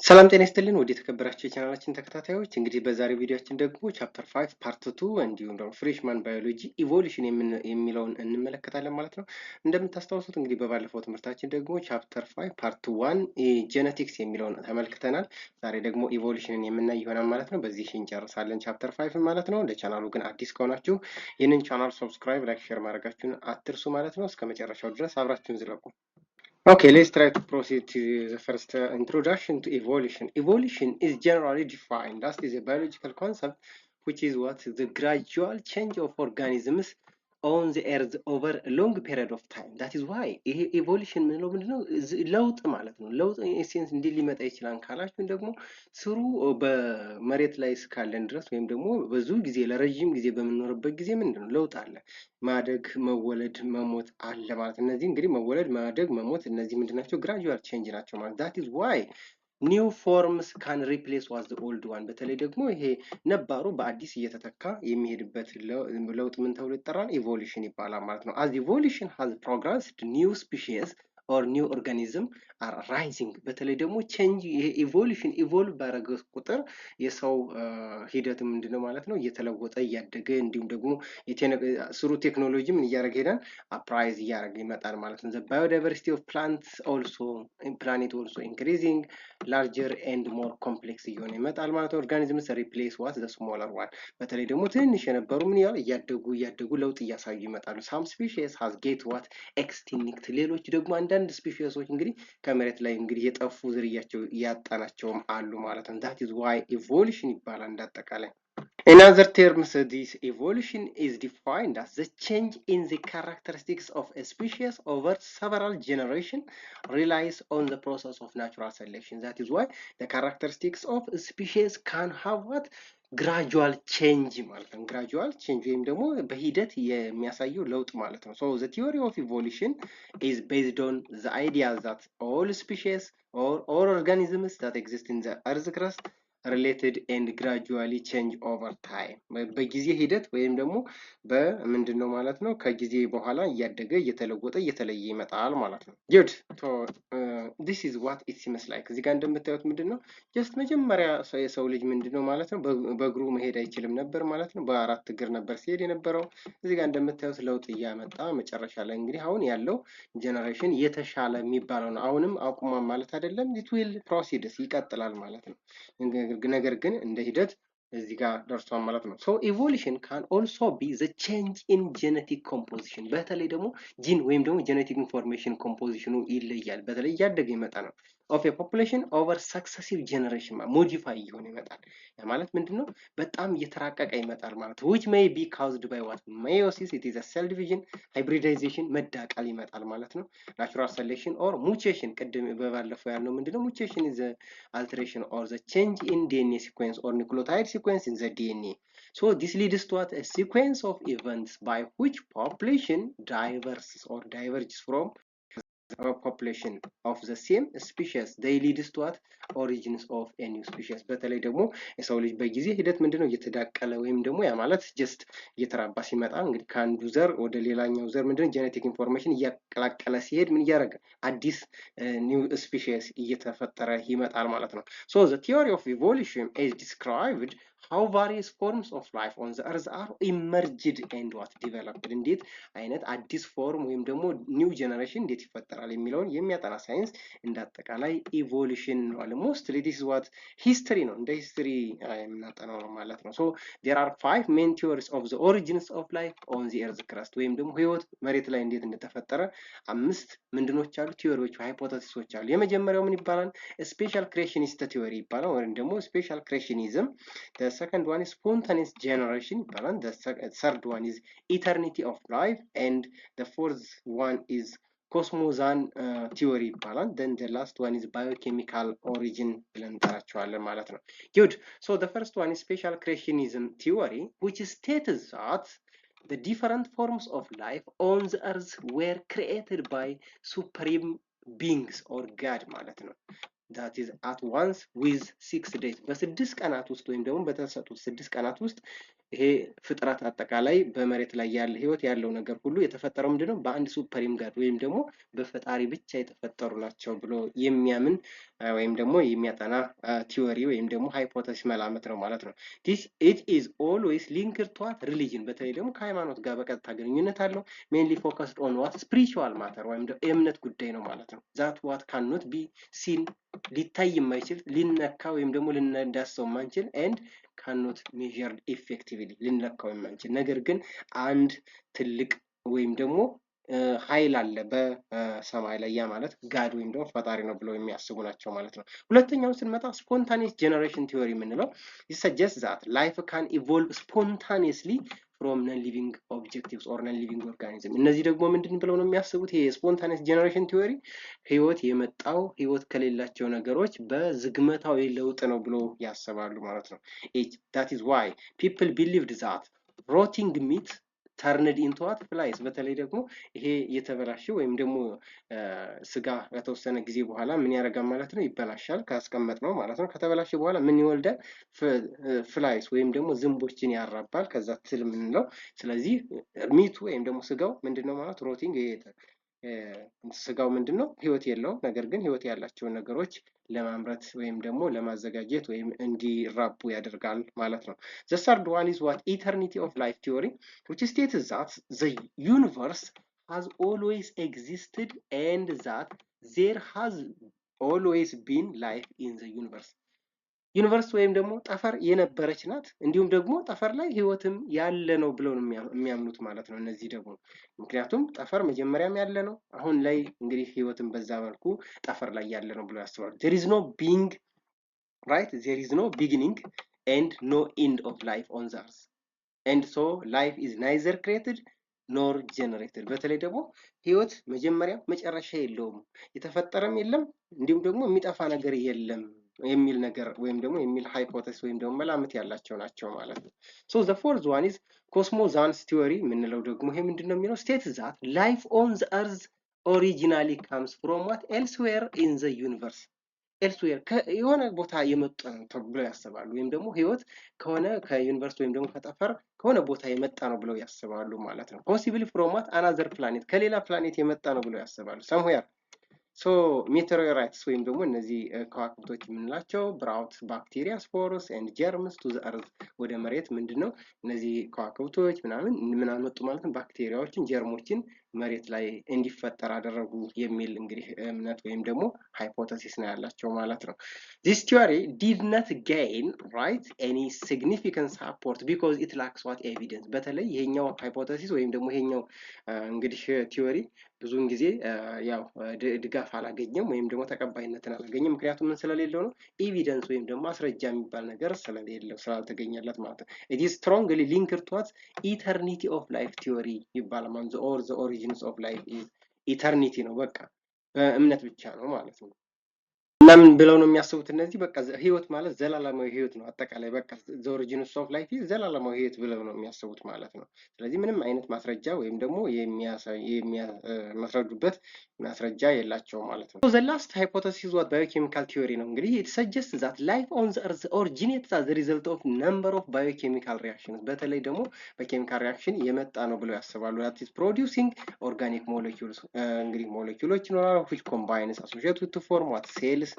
ሰላም ጤና ይስጥልን ወደ ተከበራችሁ የቻናላችን ተከታታዮች እንግዲህ በዛሬው ቪዲዮአችን ደግሞ ቻፕተር 5 ፓርት 2 እንዲሁም ደግሞ ፍሬሽማን ባዮሎጂ ኢቮሉሽን የሚለውን እንመለከታለን ማለት ነው። እንደምታስታውሱት እንግዲህ በባለፈው ትምህርታችን ደግሞ ቻፕተር 5 ፓርት 1 ጄኔቲክስ የሚለውን ተመልክተናል። ዛሬ ደግሞ ኢቮሉሽንን የምናይ ይሆናል ማለት ነው። በዚህ እንጨርሳለን ቻፕተር 5 ማለት ነው። ለቻናሉ ግን አዲስ ከሆናችሁ ይህንን ቻናል ሰብስክራይብ፣ ላይክ፣ ሼር ማድረጋችሁን አትርሱ ማለት ነው። እስከ መጨረሻው ድረስ አብራችሁን ዝለቁ። Okay, let's try to proceed to the first introduction to evolution. Evolution is generally defined as is a biological concept, which is what the gradual change of organisms on the earth over a long period of time. That is why evolution ምንለው ምንድነው? ለውጥ ማለት ነው። ለውጥ ኤሴንስ እንዴት ሊመጣ ይችላል ካላችሁ ደግሞ ስሩ በመሬት ላይ እስካለን ድረስ ወይም ደግሞ ብዙ ጊዜ ለረጅም ጊዜ በምንኖርበት ጊዜ ምንድነው ለውጥ አለ። ማደግ፣ መወለድ፣ መሞት አለ ማለት ነው። እነዚህ እንግዲህ መወለድ፣ ማደግ፣ መሞት እነዚህ ምንድናቸው? ግራጁዋል ቼንጅ ናቸው ማለት that is why ኒው ፎርምስ ካን ሪፕሌስ ዋዝ ኦልድ ዋን። በተለይ ደግሞ ይሄ ነባሩ በአዲስ እየተተካ የሚሄድበት ለውጥ ምን ተብሎ ይጠራል? ኢቮሉሽን ይባላል ማለት ነው። አዝ ኢቮሉሽን ሃዝ ፕሮግረስድ ኒው ስፒሺስ ኦር ኒው ኦርጋኒዝም አር ራይዚንግ። በተለይ ደግሞ ቼንጅ ይሄ ኢቮሉሽን ኢቮልቭ ባረገ ቁጥር የሰው ሂደት ምንድነው ማለት ነው? እየተለወጠ እያደገ እንዲሁም ደግሞ ስሩ ቴክኖሎጂ ምን እያደረገ ሄዳል? አፕራይዝ እያደረገ ይመጣል ማለት ነው። ባዮዳይቨርሲቲ ኦፍ ፕላንትስ ኦልሶ ፕላኔት ኦልሶ ኢንክሪዚንግ ላርጀር ኤንድ ሞር ኮምፕሌክስ እየሆነ ይመጣል ማለት ነው። ኦርጋኒዝምስ ሪፕሌስ ዋት ዘ ስሞለር ዋን። በተለይ ደግሞ ትንሽ የነበሩ ምን ያህል እያደጉ ለውጥ እያሳዩ ይመጣሉ። ሳም ስፒሺስ ሃዝ ጌት ዋት ኤክስቲንክት። ሌሎች ደግሞ አንዳንድ ስፒሺሶች እንግዲህ ከመሬት ላይ እንግዲህ የጠፉ ዝርያቸው ያጣናቸውም አሉ ማለት ነው። that is why evolution ይባላል እንዳጠቃላይ። In other terms, this evolution is defined as the change in the characteristics of a species over several generations relies on the process of natural selection. That is why the characteristics of a species can have what? Gradual change ማለት ነው። gradual change ወይም ደግሞ በሂደት የሚያሳየው ለውጥ ማለት ነው። So the theory of evolution is based on the idea that all species or organisms that exist in the earth crust related and gradually change over time. በጊዜ ሂደት ወይም ደግሞ በምንድነው ማለት ነው ከጊዜ በኋላ እያደገ እየተለወጠ እየተለየ ይመጣል ማለት ነው። good so this is what it seems like እዚህ ጋር እንደምታዩት ምንድነው just መጀመሪያ የሰው ልጅ ምንድነው ማለት ነው በእግሩ መሄድ አይችልም ነበር ማለት ነው። በአራት እግር ነበር ሲሄድ የነበረው። እዚህ ጋር እንደምታዩት ለውጥ እያመጣ መጨረሻ ላይ እንግዲህ አሁን ያለው ጀነሬሽን የተሻለ የሚባለው ነው። አሁንም አቁሟል ማለት አይደለም። it will proceed ይቀጥላል ማለት ነው። ነገር ግን እንደ ሂደት እዚህ ጋር ደርሷል ማለት ነው። so evolution can also be the change in genetic composition። በተለይ ደግሞ ጂን ወይም ደግሞ genetic information composition ይለያል። በተለይ እያደገ ይመጣ ነው of a population over successive generation modify እየሆነ ይመጣል። ያ ማለት ምንድነው? በጣም እየተራቀቀ ይመጣል ማለት ነው። which may be caused by what? meiosis, it is a cell division, hybridization መዳቀል ይመጣል ማለት ነው። natural selection or mutation ቅድም በባለፈው ያልነው ምንድነው? mutation is the alteration or the change in DNA sequence or nucleotide sequence in the DNA. So this leads to what? A sequence of events by which population diverges from population of the same species. They leads to what? origins of a new species. በተለይ ደግሞ የሰው ልጅ በጊዜ ሂደት ምንድነው እየተዳቀለ ወይም ደግሞ ያ ማለት ጀስት እየተራባ ሲመጣ እንግዲህ ከአንዱ ዘር ወደ ሌላኛው ዘር ምንድነው ጄኔቲክ ኢንፎርሜሽን እያቀላቀለ ሲሄድ ምን እያደረገ አዲስ ኒው ስፒሺስ እየተፈጠረ ይመጣል ማለት ነው። so the theory of evolution is described how various forms of life on the earth are emerged and what developed። እንዴት አይነት አዲስ ፎርም ወይም ደግሞ ኒው ጀነሬሽን እንዴት ይፈጠራል የሚለውን የሚያጠና ሳይንስ እንዳጠቃላይ ኢቮሉሽን ነው። ሞስትሊ ዲስ ኢዝ ዋት ሂስትሪ ነው፣ እንደ ሂስትሪ የምናጠናው ነው ማለት ነው። ሶ ዜር አር 5 ሜን ቲዮሪስ ኦፍ ዘ ኦሪጂንስ ኦፍ ላይፍ ኦን ዘ ኤርዝ ክረስት ወይም ደግሞ ህይወት መሬት ላይ እንዴት እንደተፈጠረ 5 ምንድኖች አሉ? ቲዮሪዎች፣ ሃይፖቴሲሶች አሉ። የመጀመሪያው ምን ይባላል? ስፔሻል ክሬሽኒስት ቲዮሪ ይባላል ወይም ደግሞ ስፔሻል ክሬሽኒዝም። the second one is spontaneous generation ይባላል። the third one is eternity of life and the fourth one is ኮስሞዛን ቲዮሪ ይባላል። then the last one is biochemical origin ብለን እንጠራቸዋለን ማለት ነው። good so the first one is special creationism theory which states that the different forms of life on the earth were created by supreme beings or God ማለት ነው። that is at once with 6 days በ6 ቀናት ውስጥ ወይም ደግሞ በተሰጡት 6 ቀናት ውስጥ ይሄ ፍጥረት አጠቃላይ በመሬት ላይ ያለ ህይወት ያለው ነገር ሁሉ የተፈጠረው ምንድነው በአንድ ሱፐሪም ጋድ ወይም ደግሞ በፈጣሪ ብቻ የተፈጠሩ ናቸው ብሎ የሚያምን ወይም ደግሞ የሚያጠና ቲዮሪ ወይም ደግሞ ሃይፖቴሲስ መላመት ነው ማለት ነው። it is always linked to what religion በተለይ ደግሞ ከሃይማኖት ጋር በቀጥታ ግንኙነት አለው። mainly focused on what spiritual matter ወይም ደግሞ የእምነት ጉዳይ ነው ማለት ነው። that what cannot be seen ሊታይ የማይችል ሊነካ ወይም ደግሞ ልንዳስሰው የማንችል and cannot measured effectively ልንለካው የማንችል ነገር ግን አንድ ትልቅ ወይም ደግሞ ኃይል አለ በሰማይ ላይ ያ ማለት ጋድ ወይም ደግሞ ፈጣሪ ነው ብለው የሚያስቡ ናቸው ማለት ነው። ሁለተኛውን ስንመጣ ስፖንታኒየስ ጀነሬሽን ቲዮሪ የምንለው it suggests that life can evolve spontaneously from non-living objectives or non-living organism እነዚህ ደግሞ ምንድን ብለው ነው የሚያስቡት? ይሄ ስፖንታኒየስ ጀነሬሽን ቲዮሪ ህይወት የመጣው ህይወት ከሌላቸው ነገሮች በዝግመታዊ ለውጥ ነው ብሎ ያስባሉ ማለት ነው። that is why people believed that rotting meat turned into what flies በተለይ ደግሞ ይሄ የተበላሸ ወይም ደግሞ ስጋ ከተወሰነ ጊዜ በኋላ ምን ያደርጋል ማለት ነው? ይበላሻል ካስቀመጥ ነው ማለት ነው። ከተበላሸ በኋላ ምን ይወልዳል? ፍላይስ ወይም ደግሞ ዝንቦችን ያራባል። ከዛ ትል ምንለው። ስለዚህ ሚቱ ወይም ደግሞ ስጋው ምንድነው ማለት ሮቲንግ ስጋው ምንድነው? ህይወት የለውም። ነገር ግን ህይወት ያላቸውን ነገሮች ለማምረት ወይም ደግሞ ለማዘጋጀት ወይም እንዲራቡ ያደርጋል ማለት ነው። the third one is what eternity of life theory which states that the universe has always existed and that there has always been life in the universe ዩኒቨርስ ወይም ደግሞ ጠፈር የነበረች ናት እንዲሁም ደግሞ ጠፈር ላይ ህይወትም ያለ ነው ብለው ነው የሚያምኑት ማለት ነው። እነዚህ ደግሞ ምክንያቱም ጠፈር መጀመሪያም ያለ ነው አሁን ላይ እንግዲህ ህይወትም በዛ መልኩ ጠፈር ላይ ያለ ነው ብለው ያስባሉ። there is no being right there is no beginning and no end of life on the earth and so life is neither created nor generated በተለይ ደግሞ ህይወት መጀመሪያ መጨረሻ የለውም የተፈጠረም የለም እንዲሁም ደግሞ የሚጠፋ ነገር የለም የሚል ነገር ወይም ደግሞ የሚል ሃይፖቴሲስ ወይም ደግሞ መላምት ያላቸው ናቸው ማለት ነው። so the fourth one is cosmosance theory ምንለው ደግሞ ይሄ ምንድነው የሚለው state that life on the earth originally comes from what elsewhere in the universe elsewhere የሆነ ቦታ የመጣ ነው ብለው ያስባሉ። ወይም ደግሞ ህይወት ከሆነ ከዩኒቨርስ ወይም ደግሞ ከጠፈር ከሆነ ቦታ የመጣ ነው ብለው ያስባሉ ማለት ነው። possibly from what another planet ከሌላ ፕላኔት የመጣ ነው ብለው ያስባሉ somewhere so meteorites ወይም ደግሞ እነዚህ ከዋክብቶች የምንላቸው brought bacteria spores and germs to the earth ወደ መሬት ምንድነው እነዚህ ከዋክብቶች ምን አመጡ ማለት ነው ባክቴሪያዎችን ጀርሞችን መሬት ላይ እንዲፈጠር አደረጉ የሚል እንግዲህ እምነት ወይም ደግሞ ሃይፖቴሲስ ነው ያላቸው ማለት ነው። this theory did not gain right any significant support because it lacks what evidence በተለይ ይሄኛው ሃይፖቴሲስ ወይም ደግሞ ይሄኛው እንግዲህ ቲዮሪ ብዙውን ጊዜ ያው ድጋፍ አላገኘም ወይም ደግሞ ተቀባይነትን አላገኘም። ምክንያቱም ምን ስለሌለው ነው ኤቪደንስ ወይም ደግሞ ማስረጃ የሚባል ነገር ስለሌለው ስላልተገኘለት ማለት ነው። it is strongly linked to what eternity of life theory ይባላል or the origins of life is eternity ነው በቃ በእምነት ብቻ ነው ማለት ነው። እና ምን ብለው ነው የሚያስቡት እነዚህ በቃ ህይወት ማለት ዘላለማዊ ህይወት ነው አጠቃላይ በቃ the origins of life is ዘላለማዊ ህይወት ብለው ነው የሚያስቡት ማለት ነው። ስለዚህ ምንም አይነት ማስረጃ ወይም ደግሞ የሚያስረዱበት ማስረጃ የላቸውም ማለት ነው። so the last hypothesis what biochemical theory ነው እንግዲህ it suggests that life on the earth originates as a result of number of biochemical reactions በተለይ ደግሞ በኬሚካል ሪአክሽን የመጣ ነው ብለው ያስባሉ። that is producing organic molecules እንግዲህ ሞለኪውሎች ይኖራሉ which combines associated to form what cells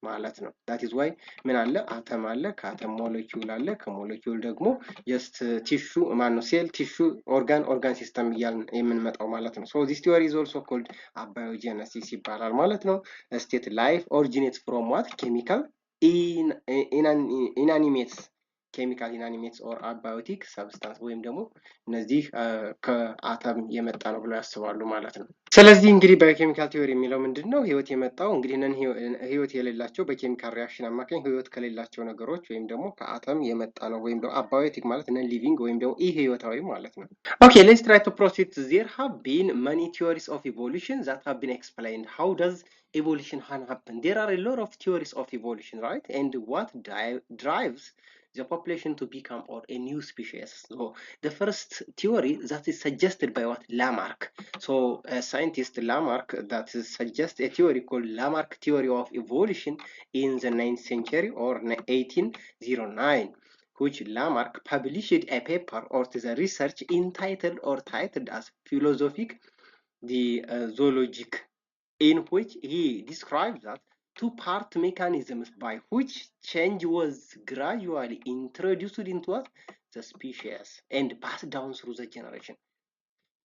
ማለት ነው። that is why ምን አለ አተም አለ ከአተም ሞለኪውል አለ ከሞለኪውል ደግሞ just ቲሹ ማነው ሴል ቲሹ ኦርጋን ሲስተም እያልን የምንመጣው ማለት ነው። so this theory is also called abiogenesis ይባላል ማለት ነው። state life originates from what chemical inanimate chemical inanimates or abiotic substance ወይም ደግሞ እነዚህ ከአተም የመጣ ነው ብለው ያስባሉ ማለት ነው። ስለዚህ እንግዲህ ባዮኬሚካል ቲዮሪ የሚለው ምንድነው ህይወት የመጣው እንግዲህ ህይወት የሌላቸው በኬሚካል ሪአክሽን አማካኝ ህይወት ከሌላቸው ነገሮች ወይም ደግሞ ከአተም የመጣ ነው ወይም ደግሞ abiotic ማለት ነን ሊቪንግ ወይም ደግሞ ህይወታዊ ማለት ነው። okay let's try to proceed. there have been many theories of evolution that have been explained. how does evolution happen? there are a lot of theories of evolution, right? and what drives the population to become or a new species. so the first theory that is suggested by what Lamarck. so a scientist Lamarck that suggests a theory called Lamarck theory of evolution in the 9th century or 1809. which Lamarck published a paper or the research entitled or titled as Philosophic the Zoologic, in which he describes that two-part mechanisms by which change was gradually introduced into the species and passed down through the generation.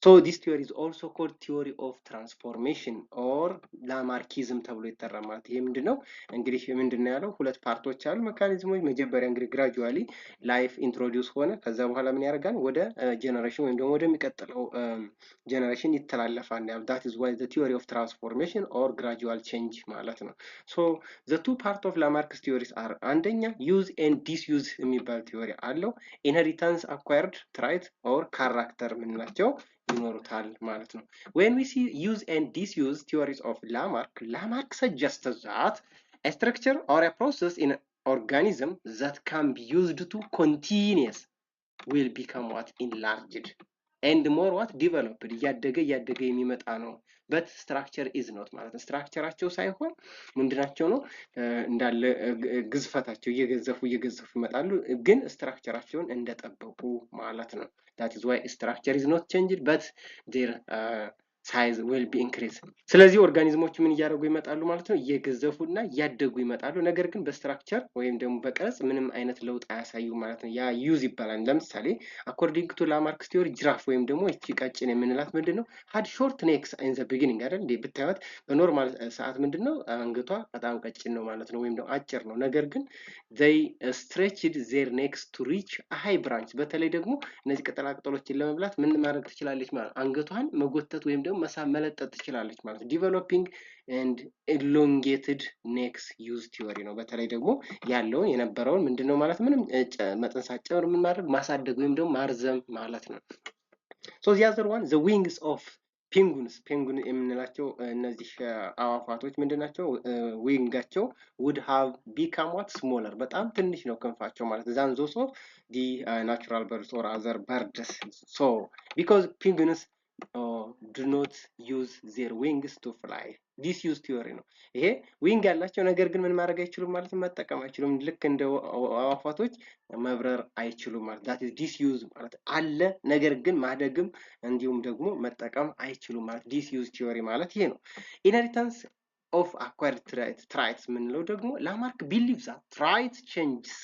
So this theory is also called theory of transformation or ላማርኪዝም ተብሎ ይጠራል። ማለት ይሄ ምንድነው እንግዲህ ምንድነው ያለው ሁለት ፓርቶች አሉ ሜካኒዝሞች። መጀመሪያ እንግዲህ ግራጁዋሊ ላይፍ ኢንትሮዲውስ ሆነ ከዛ በኋላ ምን ያደርጋል ወደ ጀነሬሽን ወይም ደግሞ ወደሚቀጥለው ጀነሬሽን ይተላለፋል። that is why the theory of transformation or gradual change ማለት ነው። so the two part of Lamarck's theories are አንደኛ use and disuse የሚባል ቲዮሪ አለው። inheritance acquired trait or character ምንላቸው ይኖሩታል ማለት ነው። when we see use and disuse theories of Lamarck suggests that a structure or a process in an organism that can be used to continuous will become what enlarged and more what developed እያደገ የሚመጣ ነው። but structure is not ማለት ነው። ስትራክቸራቸው ሳይሆን ምንድናቸው ነው እንዳለ ግዝፈታቸው እየገዘፉ ይመጣሉ፣ ግን ስትራክቸራቸውን እንደጠበቁ ማለት ነው። that is why structure is not changed but their size will be increased። ስለዚህ ኦርጋኒዝሞች ምን እያደረጉ ይመጣሉ ማለት ነው እየገዘፉና እያደጉ ይመጣሉ፣ ነገር ግን በስትራክቸር ወይም ደግሞ በቅርጽ ምንም አይነት ለውጥ አያሳዩም ማለት ነው። ያ ዩዝ ይባላል። ለምሳሌ according to Lamarck's theory ጅራፍ ወይም ደግሞ እቺ ቀጭን የምንላት ምንድነው had short necks in the beginning አይደል እንዴ? ብታዩት በኖርማል ሰዓት ምንድነው አንገቷ በጣም ቀጭን ነው ማለት ነው፣ ወይም ደግሞ አጭር ነው። ነገር ግን they stretched their necks to reach a high branch። በተለይ ደግሞ እነዚህ ቅጠላቅጠሎችን ለመብላት ምን ማድረግ ትችላለች ማለት አንገቷን መጎተት ወይም ደግሞ መሳብ መለጠጥ ትችላለች ማለት ነው። ዲቨሎፒንግ ኤንድ ኤሎንጌትድ ኔክስ ዩዝ ቲዮሪ ነው። በተለይ ደግሞ ያለውን የነበረውን ምንድነው ማለት ምንም መጠንሳጨር ምን ማድረግ ማሳደግ ወይም ደግሞ ማርዘም ማለት ነው። so the other one the wings of ፔንጉን የምንላቸው እነዚህ አዋፋቶች ምንድናቸው ዊንጋቸው would have become what smaller በጣም ትንሽ ነው ክንፋቸው ማለት than those of the natural birds or other birds. so because penguins do not use their wings to fly disuse theory ነው ይሄ። ዊንግ ያላቸው ነገር ግን ምን ማድረግ አይችሉም ማለት መጠቀም አይችሉም፣ ልክ እንደ አዋፋቶች መብረር አይችሉም ማለት that is disuse ማለት አለ ነገር ግን ማደግም እንዲሁም ደግሞ መጠቀም አይችሉም ማለት disuse theory ማለት ይሄ ነው። inheritance of acquired traits ምንለው ደግሞ Lamarck believes that trait changes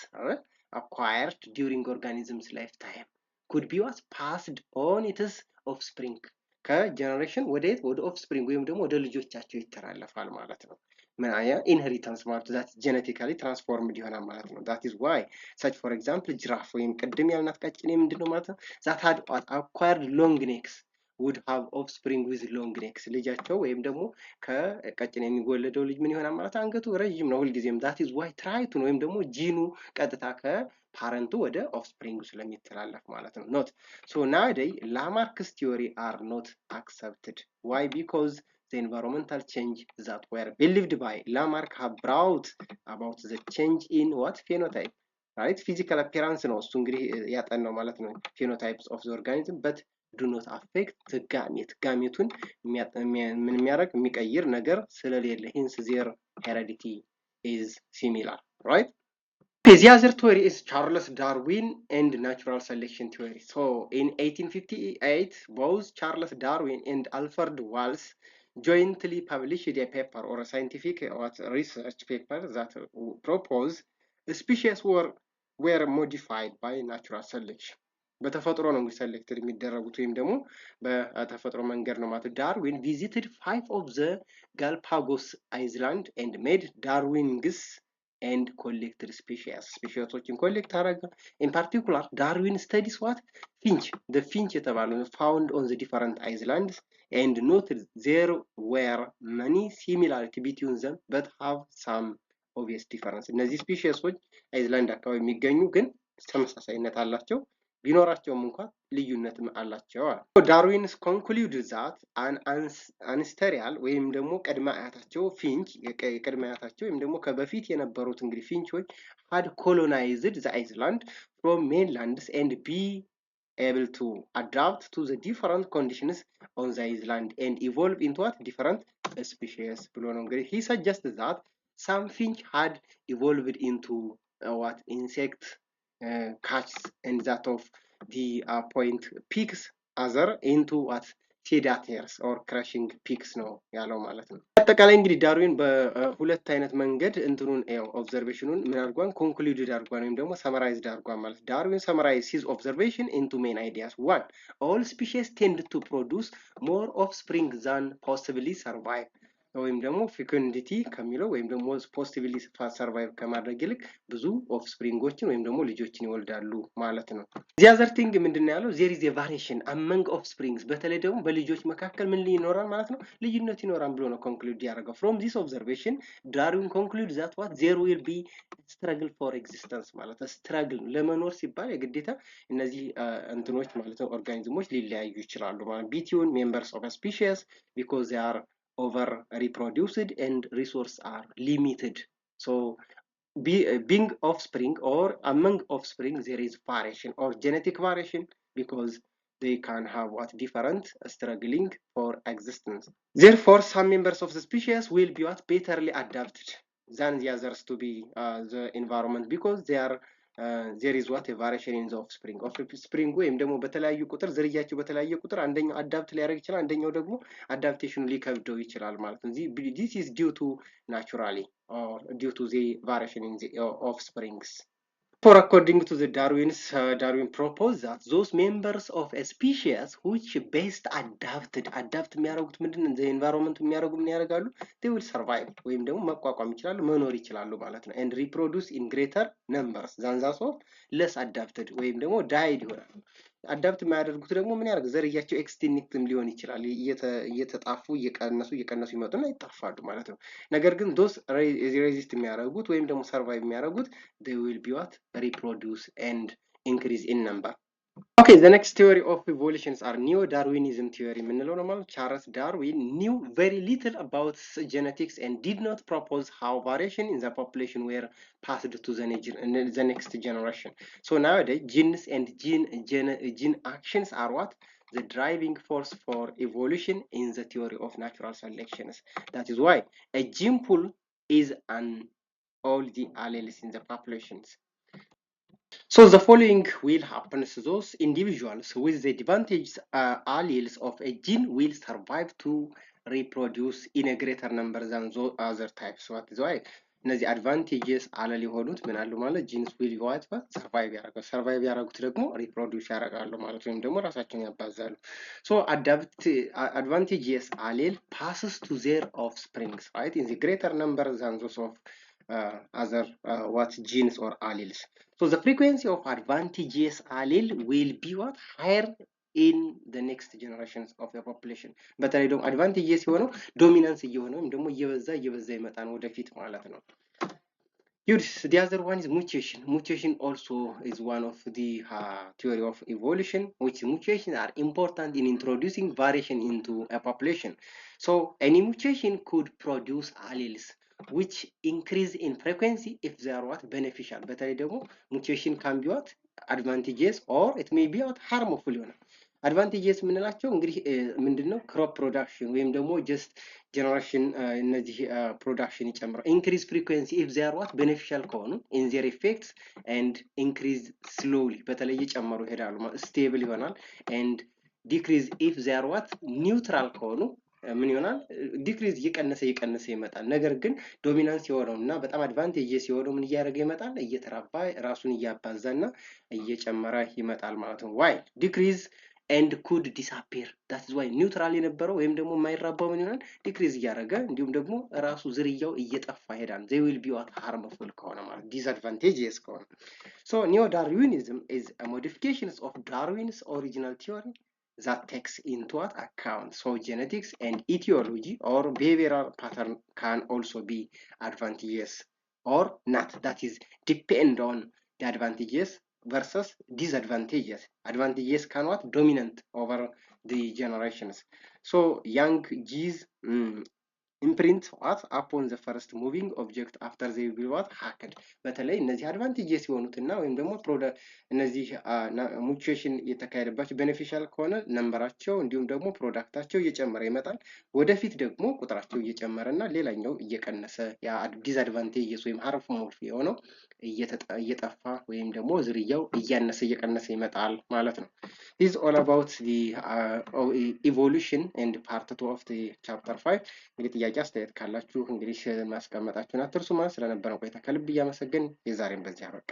acquired during organism's lifetime could be what passed on its offspring ከጀነሬሽን ወደ ኦፍስፕሪንግ ወይም ደግሞ ወደ ልጆቻቸው ይተላለፋል ማለት ነው። ምናያ ኢንሄሪታንስ ማለት that genetically transformed ይሆናል ማለት ነው። that is why such for example ጅራፍ ወይም ቅድም ያልናት ቀጭኔ ምንድነው ማለት ነው that had acquired long necks would have offspring with long necks ልጃቸው ወይም ደግሞ ከቀጭኔ የሚወለደው ልጅ ምን ይሆናል ማለት አንገቱ ረጅም ነው ሁልጊዜም። that is why ትራይቱን ወይም ደግሞ ጂኑ ቀጥታ ከፓረንቱ ወደ ኦፍስፕሪንግ ስለሚተላለፍ ማለት ነው። not so nowadays Lamarck's theory are not accepted. why? because the environmental change that were believed by Lamarck have brought about the change in what phenotype right physical appearance ነው እሱ እንግዲህ ያጠናው ማለት ነው phenotypes of the organism but do not affect ጋሜቱን ምን የሚያደርግ የሚቀይር ነገር ስለሌለ hence their heredity is similar right. The other theory is Charles Darwin and natural selection theory. So in 1858 both Charles Darwin and Alfred Wallace jointly published a paper or a scientific research paper that proposed species were modified by natural selection. በተፈጥሮ ነው selected የሚደረጉት ወይም ደግሞ በተፈጥሮ መንገድ ነው ማለት። ዳርዊን visited 5 of the Galapagos Island and made Darwin's and collected speciesዎችን ኮሌክት አደረገ። in particular Darwin studies what the finch የተባለው found on the different islands and noted there were many similarity between them but have some obvious difference። እነዚህ ስፔሺሶች አይዝላንድ አካባቢ የሚገኙ ግን ተመሳሳይነት አላቸው ቢኖራቸውም እንኳን ልዩነትም አላቸው። ዳርዊንስ concluded that an ancestral ወይም ደግሞ ቀድመ አያታቸው ፊንች የቀድመ አያታቸው ወይም ደግሞ ከበፊት የነበሩት እንግዲህ ፊንቾች had colonized the island from mainlands and be able to adapt to the different conditions on the island and evolve into what different species ብሎ ነው እንግዲህ he suggested that some finch had evolved into what insect catches and that of the point picks other into what ሴዳቴርስ ኦር ክራሽንግ ፒክስ ነው ያለው ማለት ነው። አጠቃላይ እንግዲህ ዳርዊን በሁለት አይነት መንገድ እንትኑን ኦብዘርቬሽኑን ምን አድርጓን ኮንክሉድድ አድርጓን ወይም ደግሞ ሰመራይዝድ አድርጓን ማለት ዳርዊን ሰመራይዝ ሂዝ ኦብዘርቬሽን ኢንቱ ሜን አይዲያስ ዋን ኦል ስፒሺስ ቴንድ ቱ ፕሮዱስ ሞር ኦፍስፕሪንግ ዛን ፖሲብሊ ሰርቫይቭ ወይም ደግሞ ፌኮንዲቲ ከሚለው ወይም ደግሞ ፖሲቢሊ ሰርቫይቭ ከማድረግ ይልቅ ብዙ ኦፍስፕሪንጎችን ወይም ደግሞ ልጆችን ይወልዳሉ ማለት ነው። ዚ አዘር ቲንግ ምንድነው ያለው ዜር ኢዝ ኤ ቫሪዬሽን አመንግ ኦፍስፕሪንግስ በተለይ ደግሞ በልጆች መካከል ምን ይኖራል ማለት ነው ልዩነት ይኖራል ብሎ ነው ኮንክሉድ ያደረገው። ፍሮም ዚስ ኦብዘርቬሽን ዳርዊን ኮንክሉድ ዛት ዋት ዜር ዊል ቢ ስትራግል ፎር ኤግዚስተንስ ማለት ነው። ስትራግል ለመኖር ሲባል የግዴታ እነዚህ እንትኖች ማለት ነው ኦርጋኒዝሞች ሊለያዩ ይችላሉ ማለት ቢትዊን ሜምበርስ ኦፍ ስፒሺስ ቢኮዝ ዜ አር over reproduced and resources are limited. So being offspring or among offspring there is variation or genetic variation because they can have what different struggling for existence. Therefore some members of the species will be what betterly adapted than the others to be the environment because they are there is what a variation in the offspring ወይም ደግሞ በተለያዩ ቁጥር ዝርያቸው በተለያየ ቁጥር አንደኛው አዳፕት ሊያደርግ ይችላል አንደኛው ደግሞ አዳፕቴሽኑ ሊከብደው ይችላል ማለት ነው። this is due to naturally or due to the variation in the offsprings. For according to the Darwin proposed that those members of a species which best adapt የሚያደርጉት ምንድነው the environment የሚያደርጉ ምን ያደርጋሉ they will survive ወይም ደግሞ መቋቋም ይችላሉ መኖር ይችላሉ ማለት ነው and reproduce in greater numbers than those of less adapted ወይም ደግሞ died ይሆናሉ። አዳፕት የማያደርጉት ደግሞ ምን ያደርግ ዘርያቸው ኤክስቲንክትም ሊሆን ይችላል እየተጣፉ እየቀነሱ ይመጡና ይጣፋሉ ማለት ነው። ነገር ግን ዶስ ሬዚስት የሚያደርጉት ወይም ደግሞ ሰርቫይቭ የሚያደርጉት they will be what reproduce and increase in number. Okay, the next theory of evolutions are neo-Darwinism theory. Charles Darwin knew very little about genetics and did not propose how variation in the population were passed to the next generation. So nowadays, genes and gene actions are what? The driving force for evolution in the theory of natural selection. That is why a gene pool is an all the alleles in the populations. So the following will happen. So those individuals with the advantage alleles of a gene will survive to reproduce in a greater number than those other types. So that is why እነዚህ advantages አለል የሆኑት ምን አሉ ማለት genes will survive ያደርጉት ደግሞ reproduce ያደርጋሉ ማለት ወይም ደግሞ ራሳቸውን ያባዛሉ። So advantages allele passes to their offsprings, right, in the greater number than those of other what genes or alleles. So the frequency of advantageous allele will be what higher in the next generations of the population. በተለይ ደግሞ advantageous የሆነው dominance እየሆነው ወይም ደግሞ እየበዛ ይመጣል ወደፊት ማለት ነው። The other one is mutation. Mutation also is one of the theory of evolution, which mutations are important in introducing variation into a population. So any mutation could produce alleles which increase in frequency if they are what beneficial. በተለይ ደግሞ mutation can be what advantageous or it may be what harmful ይሆናል። advantageous የምንላቸው እንግዲህ ምንድነው crop production ወይም ደግሞ just generation እነዚህ production ይጨምራል። increase frequency if they are what beneficial ከሆኑ in their effects and increase slowly በተለይ እየጨመሩ ይሄዳሉ stable ይሆናል and decrease if they are what neutral ከሆኑ ምን ይሆናል ዲክሪዝ እየቀነሰ ይመጣል። ነገር ግን ዶሚናንስ የሆነውና በጣም አድቫንቴጅስ የሆነው ምን እያደረገ ይመጣል እየተራባ ራሱን እያባዛና እየጨመረ ይመጣል ማለት ነው። why decrease and could disappear. that is why neutral የነበረው ወይም ደግሞ የማይራባው ምን ይሆናል ዲክሪዝ እያደረገ እንዲሁም ደግሞ ራሱ ዝርያው እየጠፋ ይሄዳል። they will be what harmful ከሆነ ማለት disadvantageous ከሆነ so neo-Darwinism is a modification of Darwin's original theory that takes into account so genetics and etiology or behavioral pattern can also be advantageous or not. That is depend on the advantages versus disadvantages. Advantages cannot dominant over the generations. So young genes ኢምፕሪንት ዋት አፖን ዘ ፈርስት ሙቪንግ ኦብጀክት አፍተር ዘ ዊል ዋት ሃክድ። በተለይ እነዚህ አድቫንቴጅስ የሆኑትና ወይም ደግሞ እነዚህ ሙቹዌሽን የተካሄደባቸው ቤኔፊሻል ከሆነ ነንበራቸው እንዲሁም ደግሞ ፕሮዳክታቸው እየጨመረ ይመጣል። ወደፊት ደግሞ ቁጥራቸው እየጨመረ እና ሌላኛው እየቀነሰ ዲስአድቫንቴጅስ ወይም ሃርምፉል የሆነው እየጠፋ ወይም ደግሞ ዝርያው እየቀነሰ ይመጣል ማለት ነው። this is all about the evolution and part 2 of the chapter 5 እንግዲህ ጥያቄ አስተያየት ካላችሁ እንግዲህ ማስቀመጣችሁን አትርሱ። ስለነበረን ቆይታ ከልብ እያመሰገን የዛሬን በዚህ አበቃ።